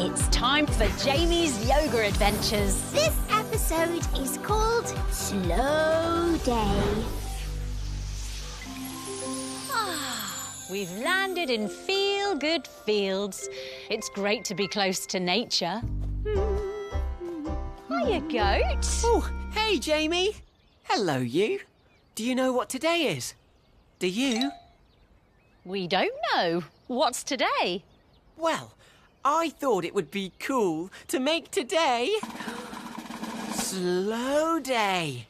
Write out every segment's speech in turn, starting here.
It's time for Jamie's yoga adventures. This episode is called Slow Day. We've landed in feel-good fields. It's great to be close to nature. Hiya, goat. Oh, hey, Jamie. Hello, you. Do you know what today is? Do you? We don't know. What's today? Well, I thought it would be cool to make today Slow Day,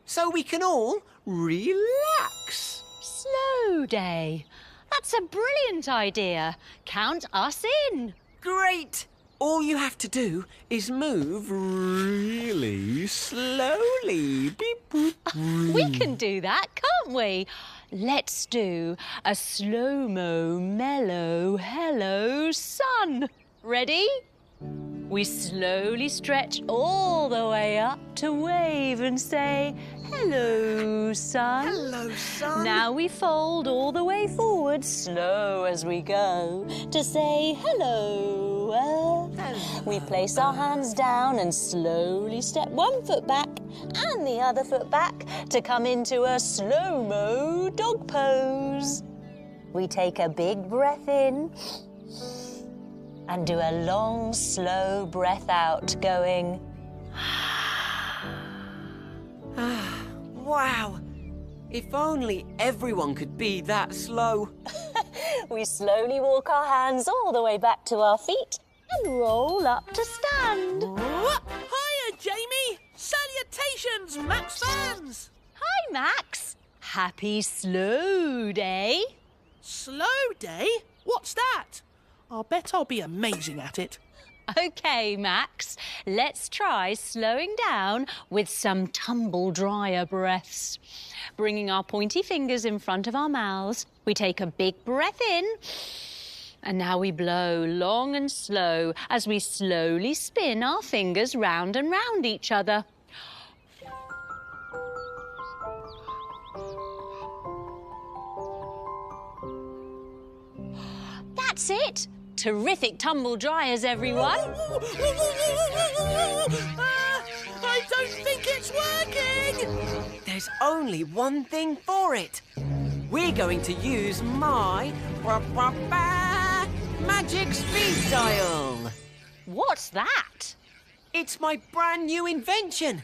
so we can all relax. Slow day. That's a brilliant idea. Count us in. Great! All you have to do is move really slowly. Beep, boop. We can do that, can't we? Let's do a slow-mo, mellow, hello, sun. Ready? We slowly stretch all the way up to wave and say, hello, sun. Hello, sun. Now we fold all the way forward, slow as we go, to say hello, Earth. Hello. We place our hands down and slowly step one foot back and the other foot back to come into a slow-mo dog pose. We take a big breath in and do a long, slow breath out, going... Wow. If only everyone could be that slow. We slowly walk our hands all the way back to our feet and roll up to stand. Hiya, Jamie! Salutations, Max fans! Hi, Max. Happy slow day. Slow day? What's that? I'll bet I'll be amazing at it. OK, Max, let's try slowing down with some tumble-dryer breaths. Bringing our pointy fingers in front of our mouths, we take a big breath in, and now we blow long and slow as we slowly spin our fingers round and round each other. That's it. Terrific tumble dryers, everyone. I don't think it's working! There's only one thing for it. We're going to use my magic speed dial. What's that? It's my brand new invention.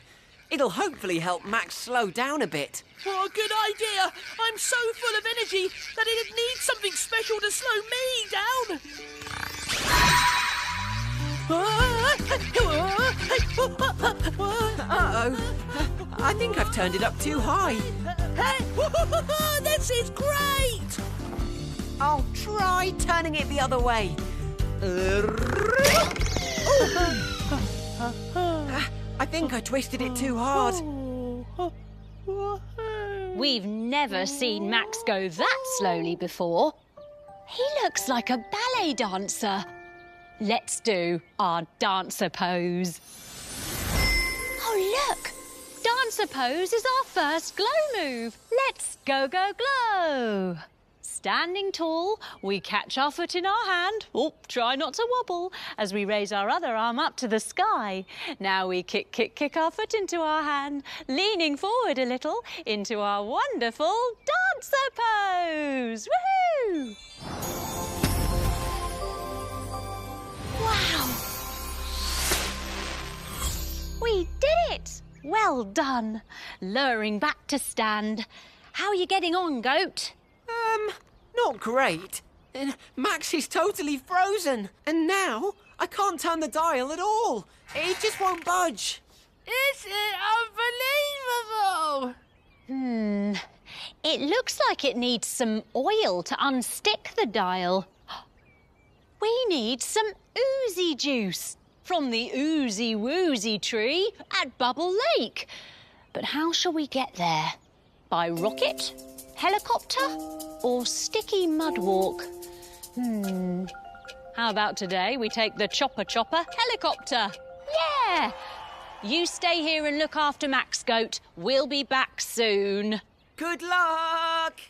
It'll hopefully help Max slow down a bit. What a good idea! I'm so full of energy that it'd need something special to slow me down. Uh-oh. I think I've turned it up too high. Hey, this is great! I'll try turning it the other way. I think I twisted it too hard. We've never seen Max go that slowly before. He looks like a ballet dancer. Let's do our dancer pose. Oh, look! Dancer pose is our first glow move. Let's go, go, glow. Standing tall, we catch our foot in our hand. Oh, try not to wobble as we raise our other arm up to the sky. Now we kick, kick, kick our foot into our hand, leaning forward a little into our wonderful dancer pose. Woohoo! Wow! We did it! Well done. Lowering back to stand. How are you getting on, Goat? Not great. Max is totally frozen. And now I can't turn the dial at all. It just won't budge. Is it unbelievable? It looks like it needs some oil to unstick the dial. We need some oozy juice from the oozy woozy tree at Bubble Lake. But how shall we get there? By rocket, helicopter, or sticky mud walk? How about today we take the chopper helicopter? Yeah! You stay here and look after Max, Goat. We'll be back soon. Good luck!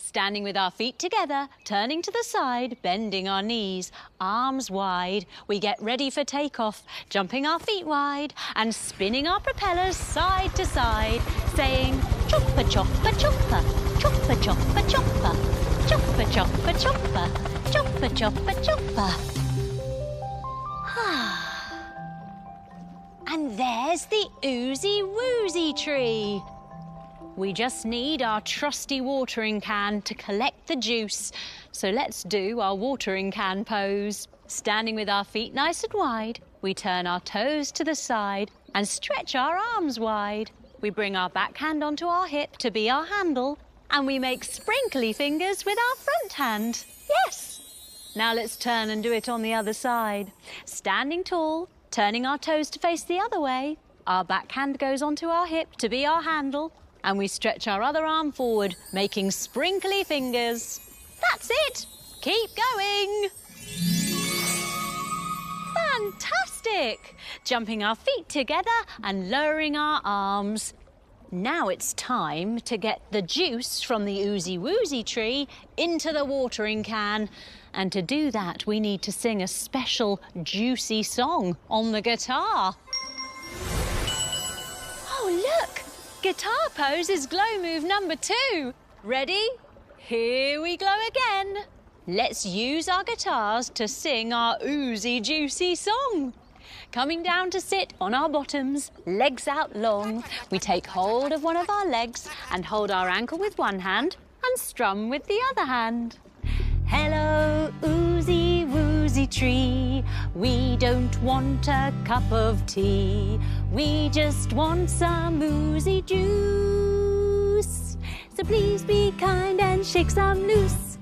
Standing with our feet together, turning to the side, bending our knees, arms wide. We get ready for takeoff, jumping our feet wide and spinning our propellers side to side, saying chopper, chopper, chopper, chopper, chopper, chopper, chopper, chopper, chopper, chopper, chopper, chopper. And there's the Oozy Woozy tree. We just need our trusty watering can to collect the juice. So let's do our watering can pose. Standing with our feet nice and wide, we turn our toes to the side and stretch our arms wide. We bring our back hand onto our hip to be our handle, and we make sprinkly fingers with our front hand. Yes! Now let's turn and do it on the other side. Standing tall, turning our toes to face the other way. Our back hand goes onto our hip to be our handle, and we stretch our other arm forward, making sprinkly fingers. That's it! Keep going! Fantastic! Jumping our feet together and lowering our arms. Now it's time to get the juice from the Oozy Woozy tree into the watering can. And to do that, we need to sing a special juicy song on the guitar. Oh, look! Guitar pose is glow move number 2. Ready? Here we go again. Let's use our guitars to sing our oozy juicy song. Coming down to sit on our bottoms, legs out long. We take hold of one of our legs and hold our ankle with one hand and strum with the other hand. Hello, Oozy Woozy tree. We don't want a cup of tea. We just want some oozy juice. So please be kind and shake some loose.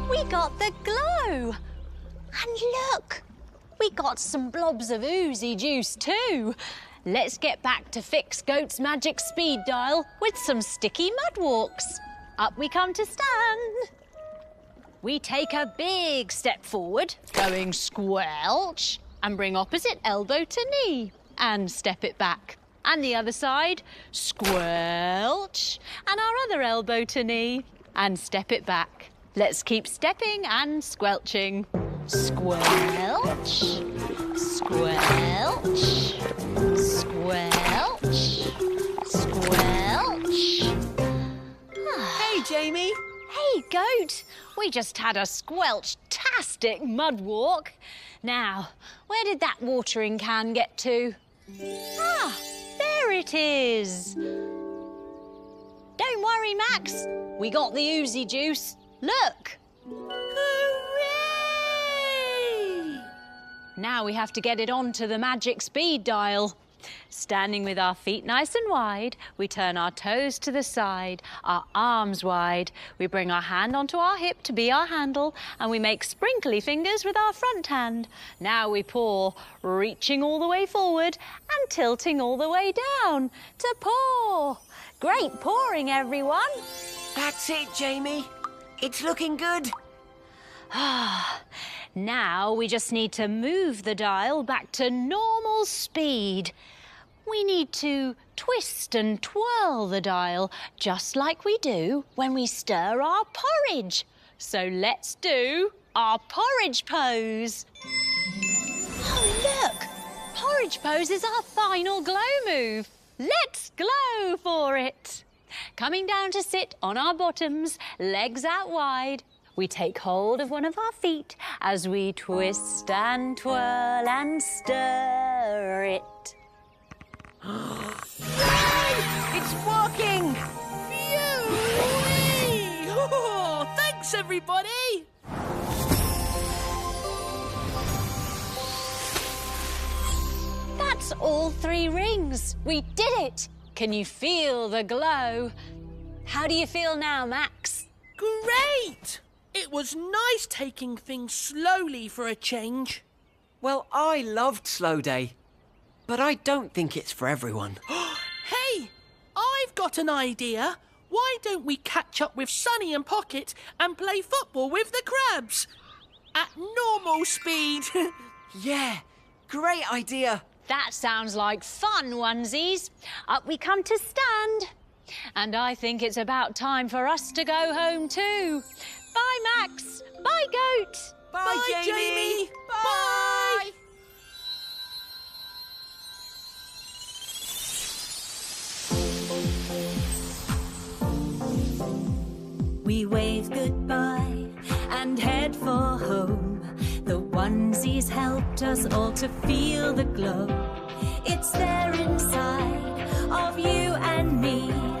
We got the glow. And look, we got some blobs of oozy juice too. Let's get back to Fix Goat's magic speed dial with some sticky mud walks. Up we come to stand. We take a big step forward, going squelch, and bring opposite elbow to knee and step it back. And the other side, squelch, and our other elbow to knee and step it back. Let's keep stepping and squelching. Squelch, squelch, squelch, squelch. Hey, Jamie. Hey, Goat. We just had a squelch-tastic mud walk. Now, where did that watering can get to? Ah, there it is. Don't worry, Max. We got the oozy juice. Look. Hooray! Now we have to get it onto the magic speed dial. Standing with our feet nice and wide, we turn our toes to the side, our arms wide. We bring our hand onto our hip to be our handle, and we make sprinkly fingers with our front hand. Now we pour, reaching all the way forward and tilting all the way down to pour. Great pouring, everyone. That's it, Jamie. It's looking good. Now we just need to move the dial back to normal speed. We need to twist and twirl the dial just like we do when we stir our porridge. So let's do our porridge pose. Oh, look! Porridge pose is our final glow move. Let's glow for it. Coming down to sit on our bottoms, legs out wide. We take hold of one of our feet as we twist and twirl and stir it. It's working! Phew-wee! Oh, thanks, everybody! That's all 3 rings. We did it. Can you feel the glow? How do you feel now, Max? Great! It was nice taking things slowly for a change. Well, I loved Slow Day, but I don't think it's for everyone. Hey, I've got an idea. why don't we catch up with Sunny and Pocket and play football with the crabs? At normal speed. Yeah, great idea. That sounds like fun, Wunzies. Up we come to stand. And I think it's about time for us to go home too. Bye, Max. Bye, Goat. Bye, Jamie. Bye. We wave goodbye and head for home. The Wunzies helped us all to feel the glow. It's there inside of you and me.